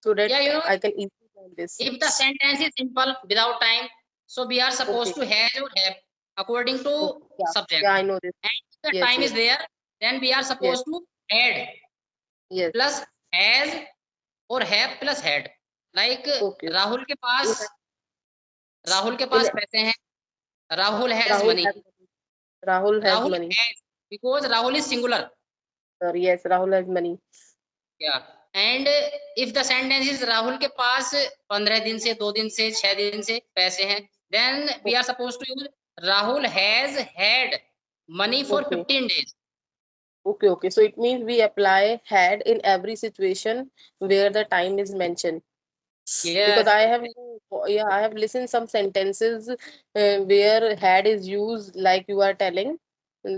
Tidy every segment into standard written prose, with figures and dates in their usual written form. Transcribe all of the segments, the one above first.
so that Yeah, I can easily learn this. if the sentence is simple without time, so we are supposed to have or have according to Yeah, subject. yeah, I know this. And if the Yes, time is yes, there, then we are yes, supposed to add yes. plus has or have plus had. Like Okay. Rahul के In, पास राहुल के in पास पैसे हैं. Rahul has Rahul money. has Rahul has Rahul money. has because Rahul is singular. Yes, Rahul has money. Yeah. And if the sentence is Rahul के पास 15 दिन से 2 दिन से 6 दिन से पैसे हैं, then we are supposed to use Rahul has had money for Okay. 15 days. Okay, okay. So it means we apply had in every situation where the time is mentioned. Because Yes. I have, yeah, I have listened some sentences where had is used like you are telling.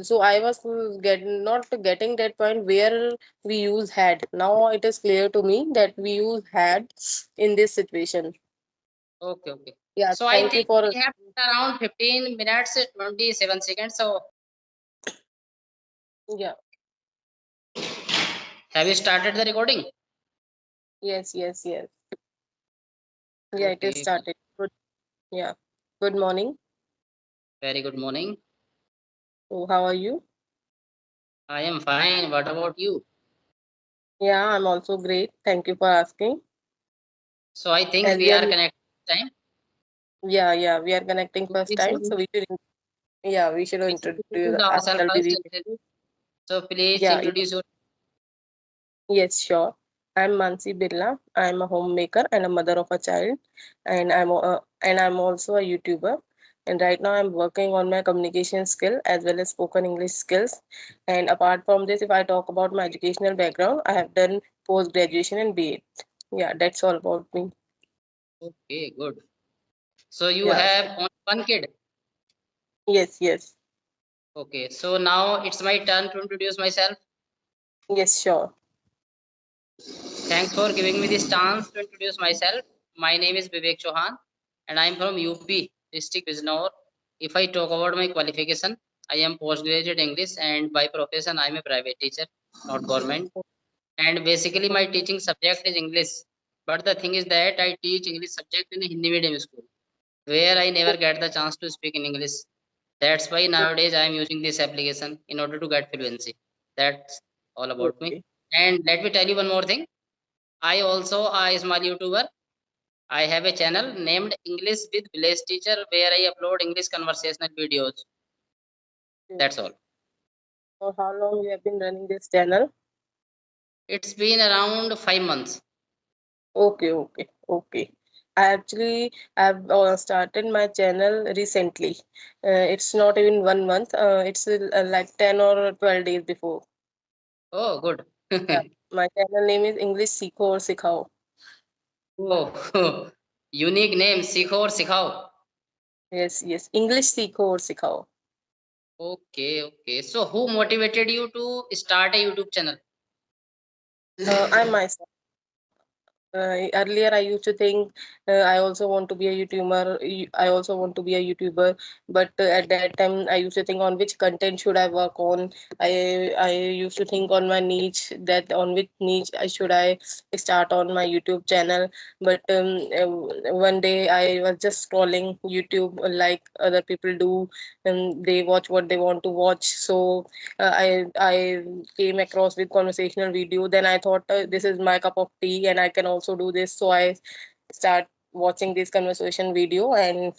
So I was not getting that point where we use had. Now it is clear to me that we use had in this situation. Okay, okay. Yeah, So I thank you think for, we have around 15 minutes 27 seconds. So yeah, have you started the recording? yes, yes, yes. Yeah, it is Okay. started. Good. Yeah. Good morning. Very good morning. So how are you? I am fine. What about you? Yeah, I'm also great. Thank you for asking. So I think As we we are are, connected this time. yeah, yeah, we are connecting first We should, time, so we should, yeah, we should we should introduce introduce ourselves ourselves first. very So please yeah, introduce your. yes, sure. I'm Mansi Birla. I'm a homemaker and a mother of a child, and I'm also a YouTuber. And right now, I'm working on my communication skill as well as spoken English skills. And apart from this, if I talk about my educational background, I have done post graduation and BA. Yeah, that's all about me. Okay, good. So you Yeah. have only one kid. Yes, yes, Okay, so now it's my turn to introduce myself. yes, sure. Thanks for giving me this chance to introduce myself. My name is Vivek Chauhan and I am from UP, district Bijnor. If I talk about my qualification, I am postgraduate English and by profession I am a private teacher, not government. And basically my teaching subject is English. But the thing is that I teach English subject in a Hindi medium school, where I never get the chance to speak in English. That's why nowadays I am using this application in order to get fluency. That's all about me. Okay. And let me tell you one more thing. I also a small YouTuber. I have a channel named English with Village Teacher where I upload English conversational videos. Okay. That's all. For how long you have been running this channel? It's been around 5 months. Okay, okay, okay. I've started my channel recently. It's not even 1 month. It's like 10 or 12 days before. Oh, good. Yeah. My channel name is English Seekho or Sikhao. Oh, unique name, Sikho or Sikhao. Yes, yes. English Seekho or Sikhao. Okay, okay. So who motivated you to start a YouTube channel? I myself. Earlier I used to think I also want to be a YouTuber. I also want to be a YouTuber, but at that time I used to think on which content should I work on. I used to think on my niche, that on which niche should I start on my YouTube channel. But one day I was just scrolling YouTube like other people do, and they watch what they want to watch. So I came across with conversational video. Then I thought this is my cup of tea and I can also do this. So I start watching this conversation video, and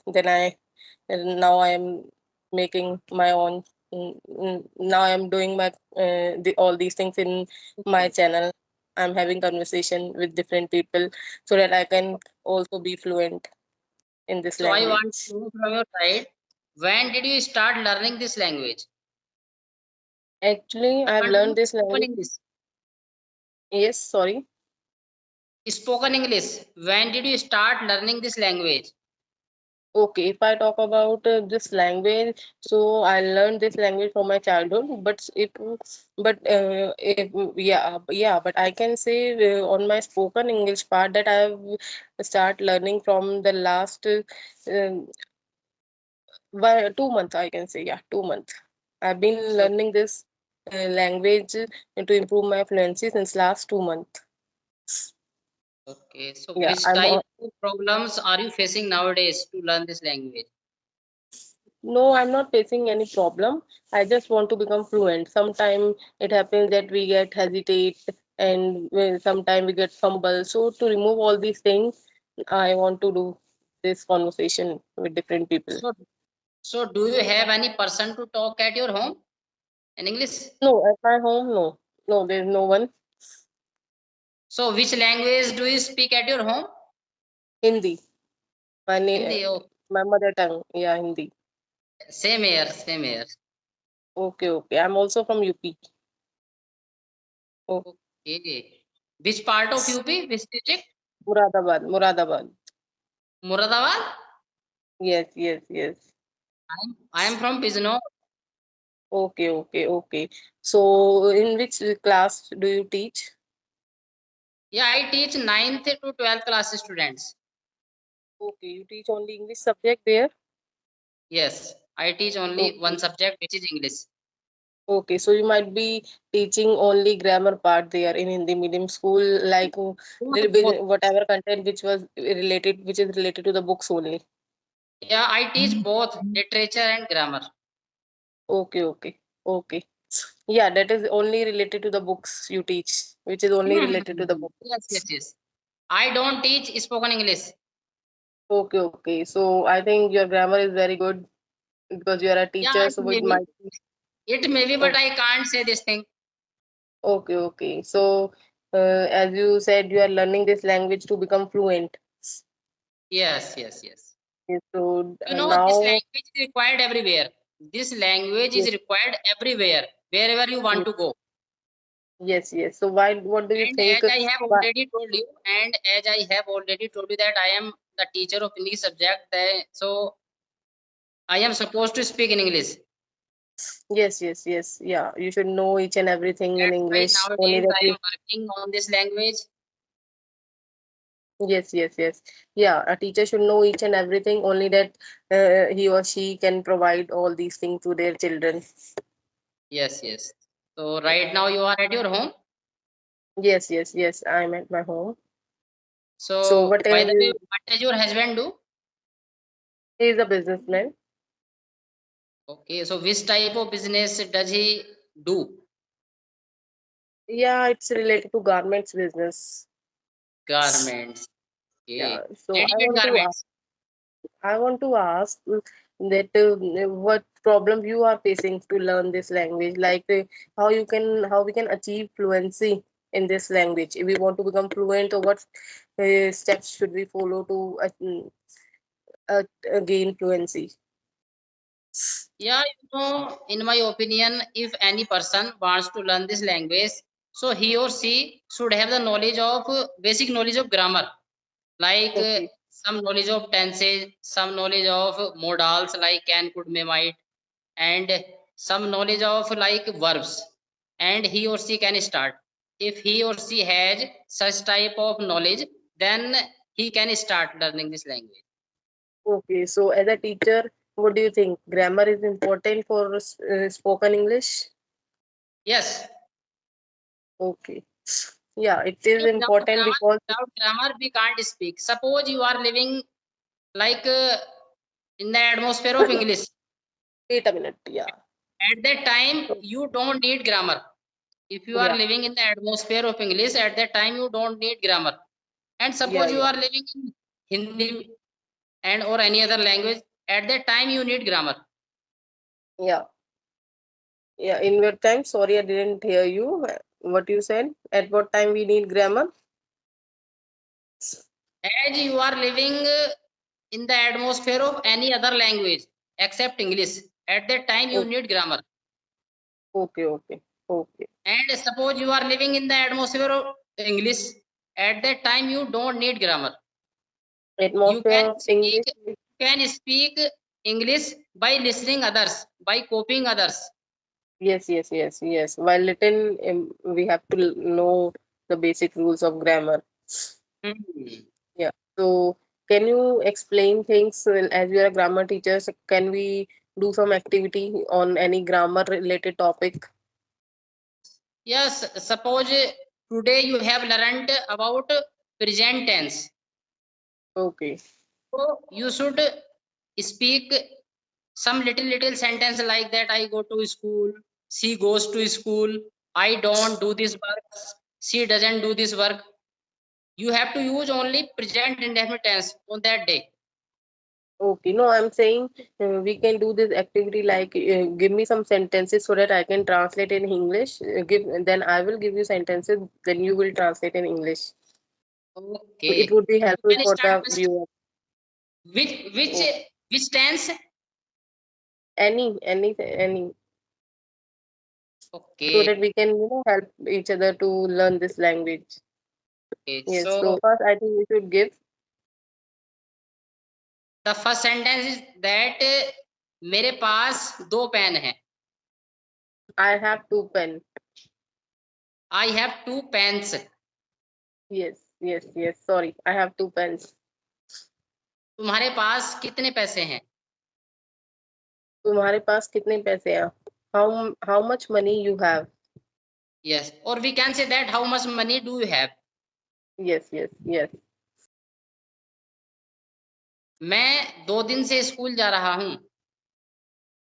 now I am making my own. Now I am doing my all these things in my channel. I'm having conversation with different people so that I can also be fluent in this So I want language. to know from your side, when did you start learning this language? Actually, I I've want to know learned this spoken language. English. Yes, sorry. Spoken English. When did you start learning this language? Okay, if I talk about this language, so I learned this language from my childhood. Yeah, but I can say on my spoken English part that I've start learning from the last 2 months. I can say, yeah, 2 months. I've been So learning this language to improve my fluency since last 2 months. Okay. So Yeah, which type of problems are you facing nowadays to learn this language? no, I'm not facing any problem. I just want to become fluent. Sometimes it happens that we get hesitate and sometimes we get fumble. So to remove all these things, I want to do this conversation with different people. So, so do you have any person to talk at your home in English? No, at my home, no. No, there's no one. So which language do you speak at your home? Hindi. Hindi. Oh, My mother tongue. Yeah, Hindi. same here, same here. Okay, okay. I'm also from UP. Oh, Okay. Which part of UP? Which district? Muradabad, Muradabad. Muradabad? Yes, yes, yes. I am from Bijnor. Okay, okay, okay. So, in which class do you teach? Yeah, I teach 9th to 12th class students. Okay, you teach only English subject there? Yes, I teach only one Okay, subject, which is English. okay. So you might be teaching only grammar part there in Hindi medium school, like Both, both. whatever content which was related, which is related to the books only. Yeah, I teach both literature and grammar. Okay, okay, okay. Yeah, that is only related to the books you teach, which is only related to the book. Yes, yes, yes. I don't teach spoken English. Okay, okay. So I think your grammar is very good because you are a Yeah, teacher, it so may it be. might be. It may be, but Okay, I can't say this thing. okay, okay. So as you said, you are learning this language to become fluent. Yes, yes, yes. Okay, so You know, this now, language is required everywhere. This language is yes, required everywhere, wherever you want yes, to go. yes, yes. So why? What do you And think? as I have Why, already told you, that I am the teacher of English subject, so I am supposed to speak in English. yes, yes, yes. Yeah, you should know each and everything in That's why English. Only nowadays that I you. am working on this language. Yes, yes, yes. Yeah, a teacher should know each and everything. Only that he or she can provide all these things to their children. Yes, yes. So right now you are at your home. Yes, yes, yes. I'm at my home. So So what by the way, is what does your husband do? he is a businessman? Okay, so which type of business does he do? Yeah, it's related to garments business. Garments. Yeah. Okay. So Ready-made garments. I want to ask that what problem you are facing to learn this language, like how we can achieve fluency in this language. If we want to become fluent, or what steps should we follow to gain fluency? Yeah, in my opinion, if any person wants to learn this language, so he or she should have the knowledge of basic knowledge of grammar, like Okay. some knowledge of tenses, some knowledge of modals like can, could, may, might, and some knowledge of like verbs, and he or she can start. If he or she has such type of knowledge, then he can start learning this language. Okay. So as a teacher, what do you think? Grammar is important for spoken English? Yes. Okay. Yeah, it is Without important grammar, because we can't speak. Suppose you are living like in the atmosphere of English. wait a minute. Yeah. At that time, So, you don't need grammar. If you are yeah. living in the atmosphere of English, at that time you don't need grammar. And Yeah. suppose you Yeah. are living in Hindi and or any other language, at that time you need grammar. Yeah. Yeah, in what time? Sorry, I didn't hear you. What you said? At what time we need grammar? As you are living in the atmosphere of any other language except English, at that time you Oh, need grammar. okay, okay, okay. And suppose you are living in the atmosphere of English, at that time you don't need grammar. You Atmosphere of English. can speak English by listening others, by copying others. Yes, yes, yes, yes. While little, we have to know the basic rules of grammar. Hmm. Yeah. So, can you explain things as you are a grammar teacher? So can we do some activity on any grammar related topic? Yes, suppose today you have learned about present tense. Okay. So you should speak some little sentence like that. I go to school, she goes to school, I don't do this work, she doesn't do this work. You have to use only present indefinite tense on that day. Okay. No, I'm saying we can do this activity like give me some sentences so that I can translate in English. Then I will give you sentences. Then you will translate in English. It Okay. would be You helpful can for start the first. viewer. Which which Oh, which tense? any, so that Okay. we can help each other to learn this language. Okay. Yes. So So first, I think we should give. the first sentence is that मेरे पास 2 pen हैं. I have 2 pens. I have 2 pens. Yes. Sorry, I have 2 pens. तुम्हारे पास कितने पैसे हैं? तुम्हारे पास कितने पैसे हैं? How much money you have? Yes. Or we can say that how much money do you have? Yes. मैं 2 दिन से स्कूल जा रहा हूँ.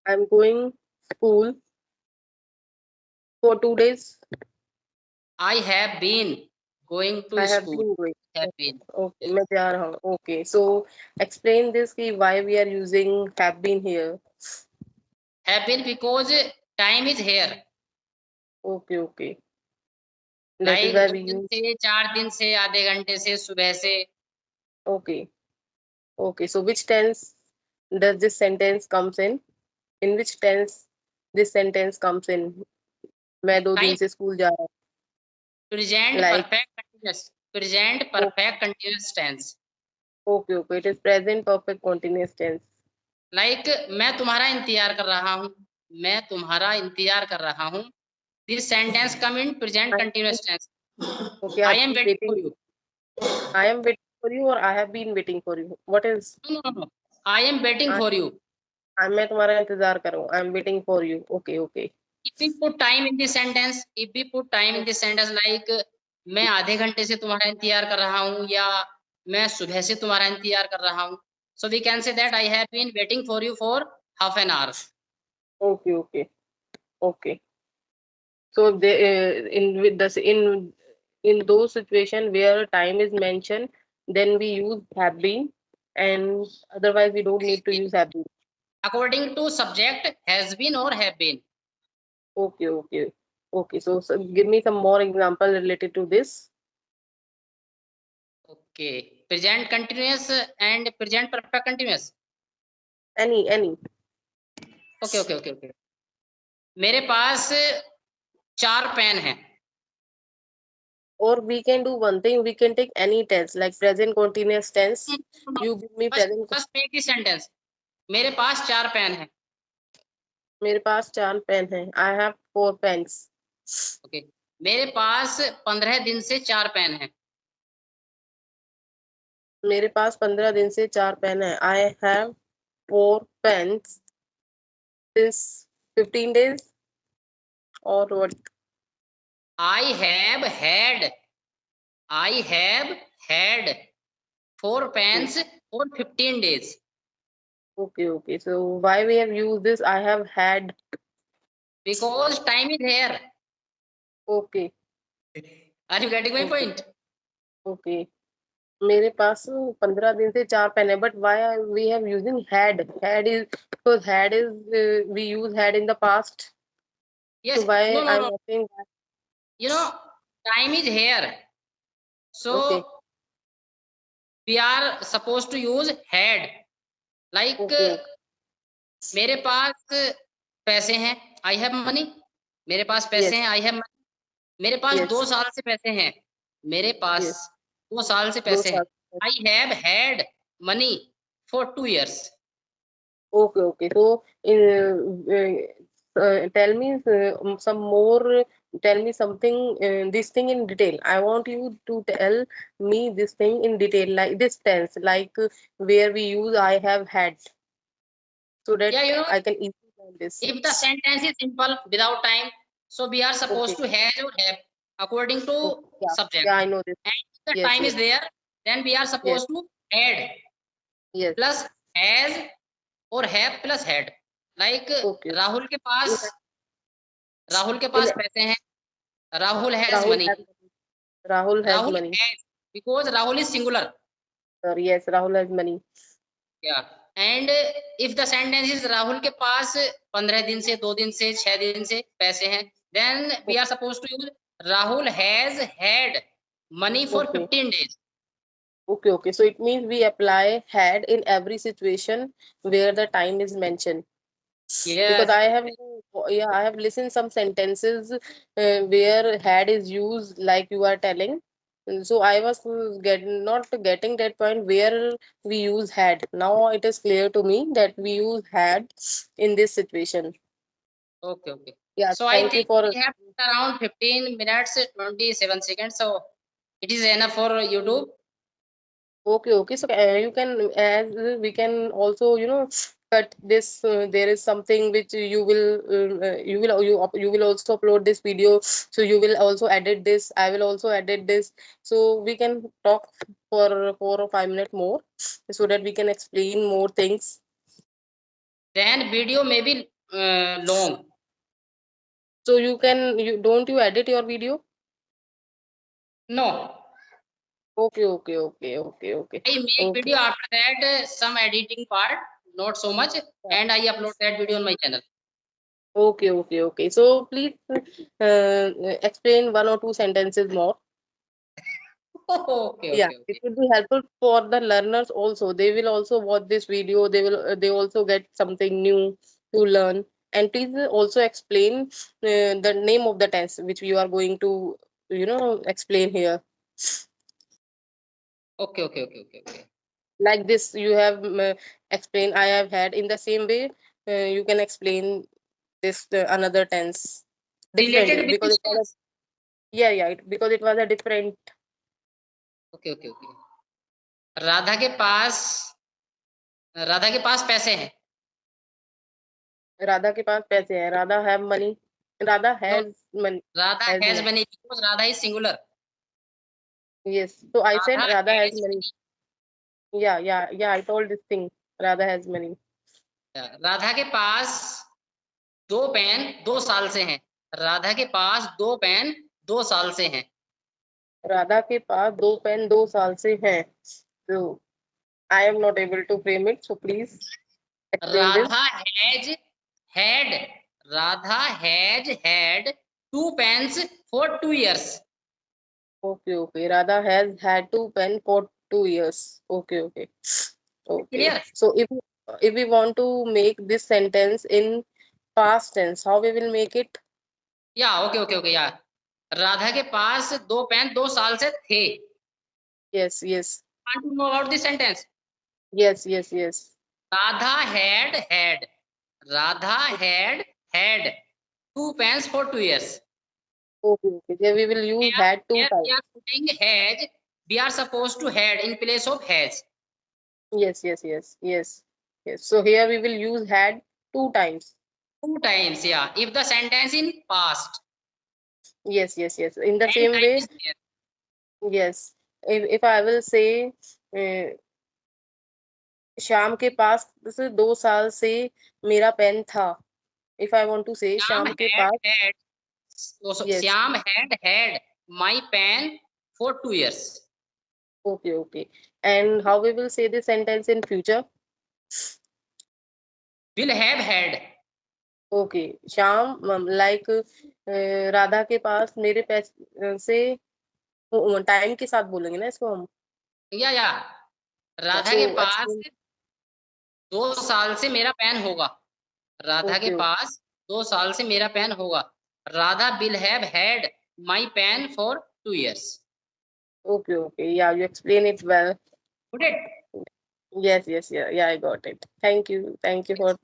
I'm going school for 2 days. I have been going I to have school. been going. Have been. Okay, मैं जा रहा हूँ. Okay, so explain this कि why we are using have been here. Have been because time is here. Okay. That is Like why 2 we दिन use. से, 4 दिन से, आधे घंटे से, सुबह से. Okay. So which tense does this sentence comes in? In which tense this sentence comes in? मैं 2 दिन Time से स्कूल जा रहा हूँ. present Like perfect continuous. Present oh, perfect continuous tense. okay. It is present perfect continuous tense. Like मैं तुम्हारा इंतजार कर रहा हूँ. मैं तुम्हारा इंतजार कर रहा हूँ. This sentence come in present I continuous tense. okay. I Are am you waiting waiting? for you. I am waiting for you, or I have been waiting for you. What is? No. I am waiting for you. मैं तुम्हारा इंतजार कर रहा हूँ. I'm waiting for you. Okay. If we put time in this sentence like मैं आधे घंटे से तुम्हारा इंतजार कर रहा हूँ या मैं सुबह से तुम्हारा इंतजार कर रहा हूँ. So we can say that I have been waiting for you for half an hour. Okay. So they in with the in those situations where time is mentioned, then we use have been, and otherwise we don't need to use have been. According to subject, has been or have been. Okay. So give me some more example related to this. Okay. Present continuous and present perfect continuous. Any. Okay. मेरे पास 4 pen हैं. Or we can do one thing. We can take any tense like present continuous tense. You give me present. First make the sentence. मेरे पास 4 pen हैं. मेरे पास 4 pen हैं. I have 4 pens. Okay. मेरे पास 15 दिन से 4 pen हैं. मेरे पास 15 दिन से 4 पेन है. I have 4 pens since 15 days. Or what? I have had 4 pens for 15 days. Okay. So why we have used this? I have had. Because time is here. Okay. Are you getting my point? Okay. मेरे पास 15 दिन से 4 pen है. But why we have using had? Had is because had is we use had in the past. Yes. So why No. I'm asking that? You know, time is here. So Okay. we are supposed to use had. Like Okay. मेरे पास पैसे हैं. I have money. मेरे पास पैसे Yes. हैं. I have money. मेरे पास 2 Yes. साल से पैसे हैं. मेरे पास Yes. 2 साल से 2 पैसे हैं. साल. I have had money for 2 years. Okay. So tell me some more. Tell me something. This thing in detail. I want you to tell me this thing in detail, like this tense, like where we use I have had, so that Yeah, you know, I can easily learn this. if the sentence is simple without time, so we are supposed Okay. to have or have according to Okay. subject. Yeah. I know this. the Yes, time is yes, there, then we are yes, supposed to add yes. plus has और have plus had. Like Okay. Rahul के In, पास राहुल के in पास पैसे हैं, Rahul has Rahul money. has Rahul has Rahul money. has because Rahul is singular. Sir, yes, Rahul has money. Yeah. And if the sentence is Rahul के पास 15 दिन से, 2 दिन से, 6 दिन से पैसे हैं, then we are supposed to use Rahul has had money for Okay. 15 days. Okay, okay. So it means we apply had in every situation where the time is mentioned. Because Yes. I have, yeah, I have listened some sentences where had is used like you are telling. And so I was not getting that point where we use had. Now it is clear to me that we use had in this situation. Okay, okay. Yeah, So I thank you think for. we have around 15 minutes, 27 seconds. So it is enough for YouTube. Okay, okay. So you can, as we can also, cut this. There is something which you will also upload this video. So you will also edit this. I will also edit this. So we can talk for 4 or 5 minutes more, so that we can explain more things. Then video may be long. So you don't you edit your video? No, Okay, okay, okay, okay, okay, I make okay. video after that, some editing part, not so much, and I upload that video on my channel. Okay, okay, okay. So please explain 1 or 2 sentences more. Okay, Yeah, okay, it okay. would be helpful for the learners also. They will also watch this video. They also get something new to learn. And please also explain the name of the tense which you are going to explain here. Okay, okay, okay, okay, okay. Like this, you have explained. I have had in the same way. You can explain this another tense Related differently with because this it was tense. because it was a different. Okay, okay, okay. Radha के पास राधा के पास पैसे हैं. राधा के पास पैसे हैं. Radha have money. Radha No, has money. Radha has has money. money because Radha is singular. Yes. So I said Radha Radha has has money. money. Yeah, yeah, yeah. I told this thing. Radha has money. Radha के पास 2 pen 2 साल से हैं. राधा के पास 2 pen 2 साल से हैं. राधा के पास 2 pen 2 साल से हैं. So I am not able to frame it. So please explain this. Radha has had Radha has had 2 pens for 2 years. Okay, okay. Radha has had 2 pen for 2 years. Okay, okay. Okay. Clear? So if we want to make this sentence in past tense, how we will make it? Yeah, okay, okay, okay, yeah. Radha के पास 2 pen 2 साल से थे. Yes, yes. Want to know about this sentence? Yes, yes, yes. Radha had Radha had 2 pens for 2 years. Okay, okay. Then we will use had two Here times. we are putting has. We are supposed to had in place of has. Yes, yes, yes, yes, yes. So here we will use had 2 times. 2 times, yeah. If the sentence in past Yes, yes, yes. In the and same time way, is there. yes. If I will say Shyam के पास 2 साल से मेरा pen था. If I want to say Shyam Shyam के had pass. had so Yes. Shyam had my pen for 2 years. Okay, okay. And how we will say this sentence in future? Will have had. Okay. Shyam like Radha के पास मेरे पैसे से time के साथ बोलेंगे ना इसको हम. या राधा के So पास explain. 2 साल से मेरा पेन होगा. राधा के Okay, okay. पास 2 साल से मेरा पेन होगा. Radha will have had my pen for 2 years. Okay, okay. Yeah, you explain it well. Got it? Yes, yes, yeah, yeah, I got it. Thank you. Thank you for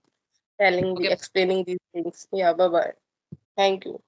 Okay. explaining these things. Yeah, bye bye. Thank you.